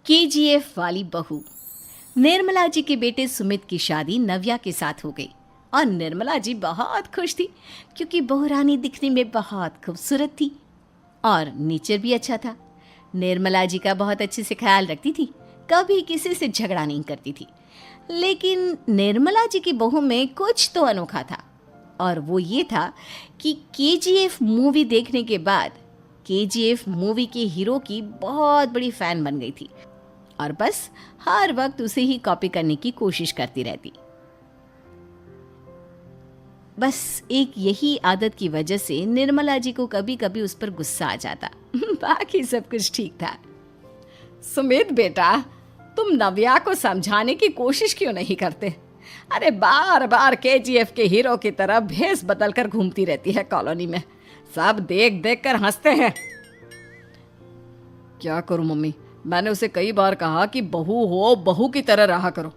KGF वाली बहू। निर्मला जी के बेटे सुमित की शादी नव्या के साथ हो गई और निर्मला जी बहुत खुश थी क्योंकि बहू रानी दिखने में बहुत खूबसूरत थी और नेचर भी अच्छा था। निर्मला जी का बहुत अच्छे से ख्याल रखती थी, कभी किसी से झगड़ा नहीं करती थी। लेकिन निर्मला जी की बहू में कुछ तो अनोखा था और वो ये था कि केजीएफ मूवी देखने के बाद केजीएफ मूवी के हीरो की बहुत बड़ी फ़ैन बन गई थी और बस हर वक्त उसे ही कॉपी करने की कोशिश करती रहती। बस एक यही आदत की वजह से निर्मला जी को कभी कभी उस पर गुस्सा आ जाता। बाकी सब कुछ ठीक था। सुमित बेटा, तुम नव्या को समझाने की कोशिश क्यों नहीं करते? अरे बार बार केजीएफ के हीरो की तरह भेस बदल कर घूमती रहती है कॉलोनी में, सब देख देख कर हंसते हैं। क्या करूं मम्मी, मैंने उसे कई बार कहा कि बहू हो, बहू की तरह रहा करो,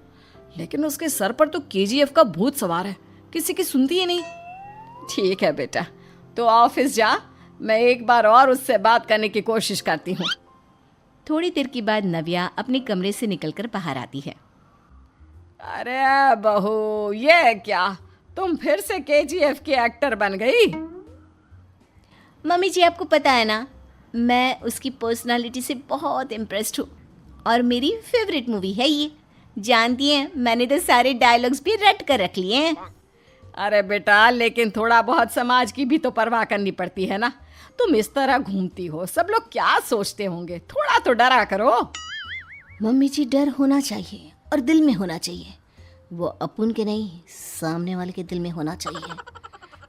लेकिन उसके सर पर तो केजीएफ का भूत सवार है, किसी की सुनती ही नहीं। ठीक है बेटा, तो ऑफिस जा, मैं एक बार और उससे बात करने की कोशिश करती हूँ। थोड़ी देर के बाद नव्या अपने कमरे से निकलकर बाहर आती है। अरे बहू, ये क्या, तुम फिर से केजीएफ की एक्टर बन गई? मम्मी जी, आपको पता है ना, मैं उसकी पर्सनालिटी से बहुत इम्प्रेस्ड हूँ और मेरी फेवरेट मूवी है ये। जानती हैं, मैंने तो सारे डायलॉग्स भी रट कर रख लिए हैं। अरे बेटा, लेकिन थोड़ा बहुत समाज की भी तो परवाह करनी पड़ती है ना। तुम इस तरह घूमती हो, सब लोग क्या सोचते होंगे, थोड़ा तो डरा करो। मम्मी जी, डर होना चाहिए और दिल में होना चाहिए, वो अपुन के नहीं, सामने वाले के दिल में होना चाहिए।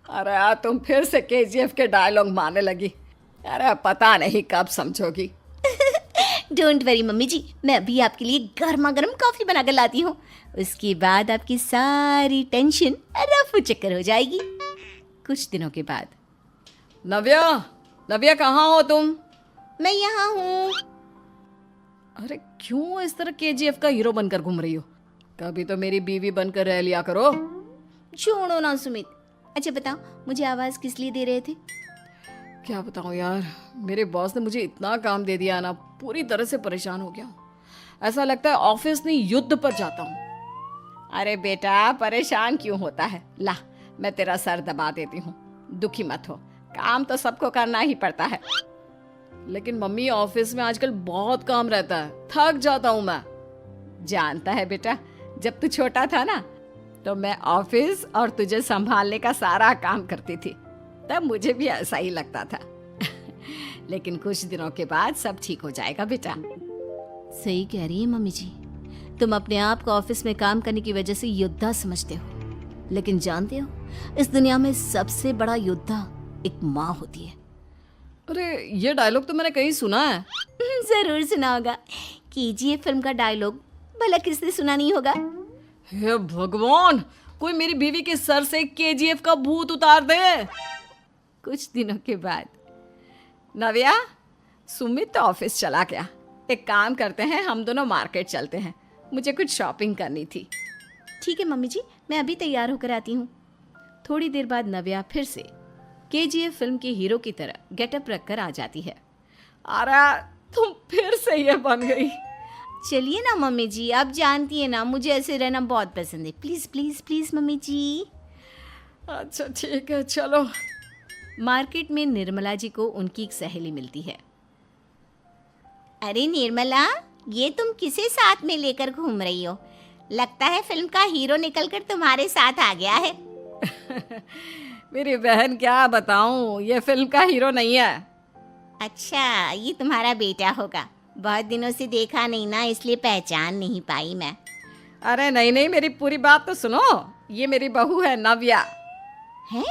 अरे तुम फिर से केजीएफ के डायलॉग मारने लगी। अरे पता नहीं कब समझोगी। डोंट वरी मम्मी जी, मैं अभी आपके लिए गर्मा गर्म कॉफ़ी बना कर लाती हूँ, उसके बाद आपकी सारी टेंशन रफू चक्कर हो जाएगी। कुछ दिनों के बाद। नव्या, नव्या कहाँ हो तुम? मैं यहाँ हूँ। अरे क्यों इस तरह केजीएफ का हीरो बनकर घूम रही हो? कभी तो मेरी बीवी बनकर रह लिया करो। छोड़ो ना सुमित। अच्छा बताओ, मुझे आवाज़ किस लिए दे रहे थे? क्या बताऊँ यार, मेरे बॉस ने मुझे इतना काम दे दिया ना, पूरी तरह से परेशान हो गया हूँ। ऐसा लगता है ऑफिस नहीं, युद्ध पर जाता हूँ। अरे बेटा, परेशान क्यों होता है? ला, मैं तेरा सर दबा देती हूँ, दुखी मत हो, काम तो सबको करना ही पड़ता है। लेकिन मम्मी, ऑफिस में आजकल बहुत काम रहता है, थक जाता हूँ मैं। जानता है बेटा, जब तू छोटा था ना, तो मैं ऑफिस और तुझे संभालने का सारा काम करती थी, तब मुझे भी ऐसा ही लगता था। लेकिन कुछ दिनों के बाद सब ठीक हो जाएगा बेटा। सही कह रही है मम्मी जी, तुम अपने आप को ऑफिस में काम करने की वजह से योद्धा समझते हो, लेकिन जानते हो, इस दुनिया में सबसे बड़ा योद्धा एक माँ होती है। अरे ये डायलॉग तो मैंने कहीं सुना है। जरूर सुना होगा, केजीएफ फिल्म का डायलॉग, भला किसने सुना नहीं होगा? हे भगवान, कोई मेरी बीवी के सर से केजीएफ का भूत उतार दे। कुछ दिनों के बाद। नव्या, सुमित तो ऑफिस चला गया, एक काम करते हैं, हम दोनों मार्केट चलते हैं, मुझे कुछ शॉपिंग करनी थी। ठीक है मम्मी जी, मैं अभी तैयार होकर आती हूँ। थोड़ी देर बाद नव्या फिर से केजीएफ फिल्म के हीरो की तरह गेटअप रखकर आ जाती है। अरे तुम फिर से ये बन गई। चलिए ना मम्मी जी, आप जानती है ना, मुझे ऐसे रहना बहुत पसंद है। प्लीज़ प्लीज़ प्लीज़ मम्मी जी। अच्छा ठीक है, चलो। मार्केट में निर्मला जी को उनकी एक सहेली मिलती है। अरे निर्मला, ये तुम किसे साथ में लेकर घूम रही हो? लगता है फिल्म का हीरो निकलकर तुम्हारे साथ आ गया है। मेरी बहन, क्या बताऊं, ये फिल्म का हीरो नहीं है। अच्छा, ये तुम्हारा बेटा होगा, बहुत दिनों से देखा नहीं ना, इसलिए पहचान नहीं पाई मैं। अरे नहीं नहीं, मेरी पूरी बात तो सुनो, ये मेरी बहू है नव्या। है?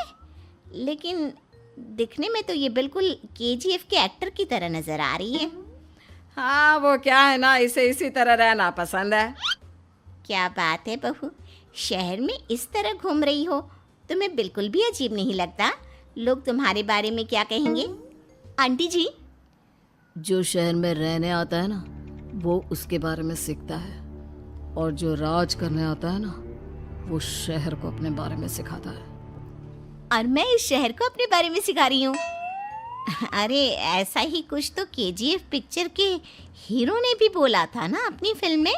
लेकिन दिखने में तो ये बिल्कुल केजीएफ के एक्टर की तरह नजर आ रही है। हाँ, वो क्या है ना, इसे इसी तरह रहना पसंद है। क्या बात है बहू, शहर में इस तरह घूम रही हो, तुम्हें बिल्कुल भी अजीब नहीं लगता? लोग तुम्हारे बारे में क्या कहेंगे? आंटी जी, जो शहर में रहने आता है ना, वो उसके बारे में सीखता है, और जो राज करने आता है ना, वो शहर को अपने बारे में सिखाता है। और मैं इस शहर को अपने बारे में सिखा रही हूँ। अरे ऐसा ही कुछ तो केजीएफ पिक्चर के हीरो ने भी बोला था ना अपनी फिल्म में।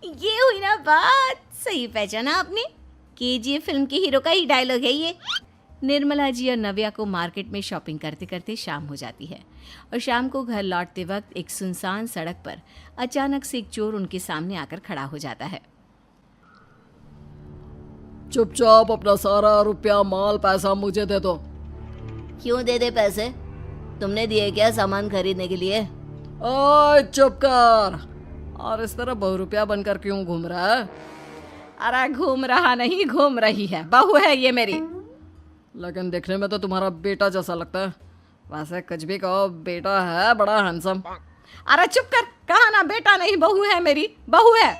ये हुई ना बात, सही पहचाना आपने। केजीएफ फिल्म के हीरो का ही डायलॉग है ये। निर्मला जी और नव्या को मार्केट में शॉपिंग करते करते शाम हो जाती है और शाम को घर लौटते वक्त एक सुनसान सड़क पर अचानक से एक चोर उनके सामने आकर खड़ा हो जाता है। चुपचाप अपना सारा रुपया माल पैसा मुझे दे दो। क्यों दे दे पैसे? तुमने दिए क्या सामान खरीदने के लिए? ओए चुप कर। और इस तरह बहुरुपया बनकर क्यों घूम रहा है? अरे घूम रहा नहीं, घूम रही है, बहू है ये मेरी। लेकिन देखने में तो तुम्हारा बेटा जैसा लगता है। वैसे कुछ भी कहो, बेटा है बड़ा हैंडसम। अरे चुप कर, कहा ना बेटा नहीं बहू है मेरी, बहू है।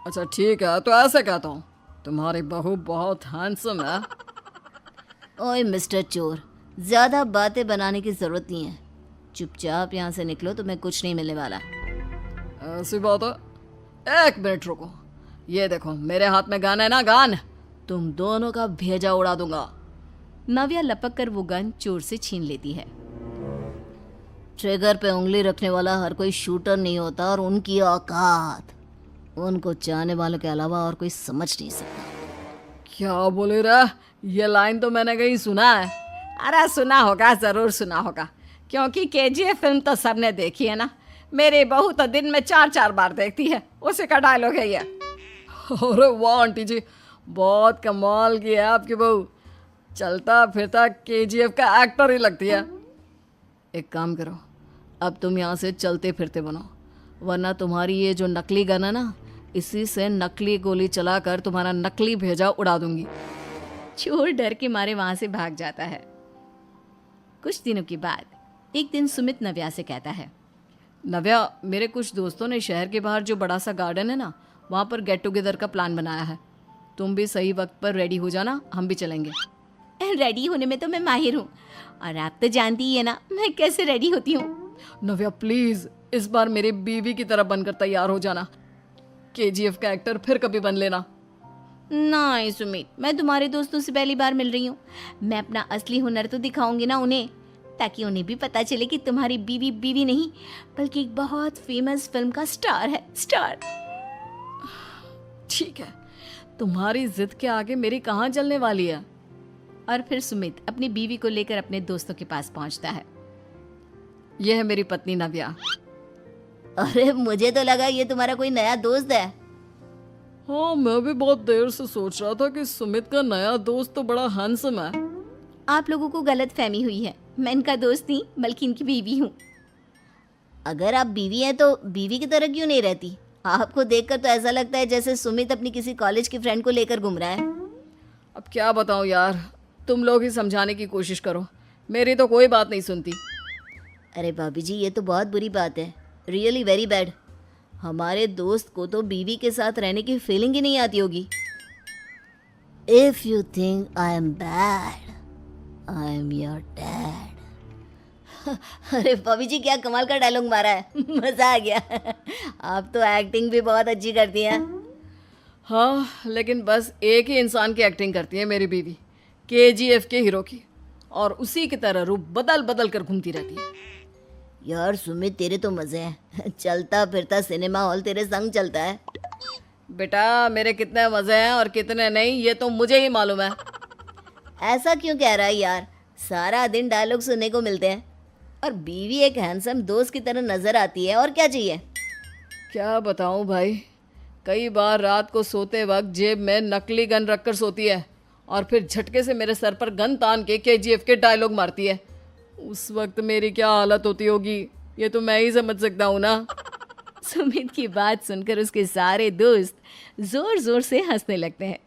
अच्छा ठीक है, तो ऐसे कहता हूँ, तुम्हारी बहू बहुत हैंडसम है। ओए मिस्टर चोर, ज्यादा बातें बनाने की जरूरत नहीं है। चुपचाप यहाँ से निकलो, तुम्हें कुछ नहीं मिलने वाला। ऐसी बात है। एक मिनट रुको, ये देखो मेरे हाथ में गन है ना, गन। तुम दोनों का भेजा उड़ा दूंगा। नव्या लपक कर वो गन चोर से छीन लेती है। ट्रिगर पे उंगली रखने वाला हर कोई शूटर नहीं होता, और उनकी औकात उनको चाहने वालों के अलावा और कोई समझ नहीं सकता। क्या बोले रे? ये लाइन तो मैंने कहीं सुना है। अरे सुना होगा, जरूर सुना होगा, क्योंकि केजीएफ फिल्म तो सबने देखी है ना। मेरी बहू तो दिन में 4-4 बार देखती है, उसी का डायलॉग है ये। अरे वाह आंटी जी, बहुत कमाल की है आपकी बहू। चलता फिरता केजीएफ का एक्टर ही लगती है। एक काम करो, अब तुम यहाँ से चलते फिरते बनो, वरना तुम्हारी ये जो नकली गन है ना, इसी से नकली गोली चलाकर तुम्हारा नकली भेजा उड़ा दूंगी। चोर डर के मारे वहां से भाग जाता है। कुछ दिनों के बाद एक दिन सुमित नव्या से कहता है, नव्या, मेरे कुछ दोस्तों ने शहर के बाहर जो बड़ा सा गार्डन है ना, वहाँ पर गेट टुगेदर का प्लान बनाया है। तुम भी सही वक्त पर रेडी हो जाना, हम भी चलेंगे। रेडी होने में तो मैं माहिर हूँ, और आप तो जानती ही है ना मैं कैसे रेडी होती हूँ। नव्या प्लीज, इस बार मेरी बीवी की तरह बनकर तैयार हो जाना। केजीएफ का एक्टर फिर कभी बन लेना। नहीं सुमित, मैं तुम्हारे दोस्तों से पहली बार मिल रही हूँ। मैं अपना असली हुनर तो दिखाऊंगी ना उन्हें, ताकि उन्हें भी पता चले कि तुम्हारी बीवी बीवी नहीं बल्कि एक बहुत फेमस फिल्म का स्टार है, स्टार। ठीक है, तुम्हारी जिद के आगे मेरी कहाँ चलने वाली है। और फिर सुमित अपनी बीवी को लेकर अपने दोस्तों के पास पहुंचता है। यह है मेरी पत्नी नव्या। अरे मुझे तो लगा ये तुम्हारा कोई नया दोस्त है। हाँ, मैं भी बहुत देर से सोच रहा था कि सुमित का नया दोस्त तो बड़ा हैंडसम है। आप लोगों को गलत फहमी हुई है, मैं इनका दोस्त नहीं बल्कि इनकी बीवी हूँ। अगर आप बीवी हैं तो बीवी की तरह क्यों नहीं रहती? आपको देखकर तो ऐसा लगता है जैसे सुमित अपनी किसी कॉलेज की फ्रेंड को लेकर घूम रहा है। अब क्या बताऊँ यार, तुम लोग ही समझाने की कोशिश करो, मेरी तो कोई बात नहीं सुनती। अरे भाभी जी, ये तो बहुत बुरी बात है, रियली वेरी बैड। हमारे दोस्त को तो बीवी के साथ रहने की फीलिंग ही नहीं आती होगी। If you think I am bad, I am your dad. अरे भाभी जी, क्या कमाल का डायलॉग मारा है, मजा आ गया। आप तो एक्टिंग भी बहुत अच्छी करती हैं। हाँ, लेकिन बस एक ही इंसान की एक्टिंग करती है मेरी बीवी, केजीएफ के हीरो की, और उसी की तरह रूप बदल बदल कर घूमती रहती है। यार सुमित, तेरे तो मजे हैं, चलता फिरता सिनेमा हॉल तेरे संग चलता है। बेटा, मेरे कितने मजे हैं और कितने नहीं ये तो मुझे ही मालूम है। ऐसा क्यों कह रहा है यार, सारा दिन डायलॉग सुनने को मिलते हैं, और बीवी एक हैंडसम दोस्त की तरह नजर आती है, और क्या चाहिए। क्या बताऊं भाई, कई बार रात को सोते वक्त जेब में नकली गन रखकर सोती है और फिर झटके से मेरे सर पर गन तान के केजीएफ के डायलॉग मारती है। उस वक्त मेरी क्या हालत होती होगी ये तो मैं ही समझ सकता हूँ ना। सुमित की बात सुनकर उसके सारे दोस्त जोर जोर से हंसने लगते हैं।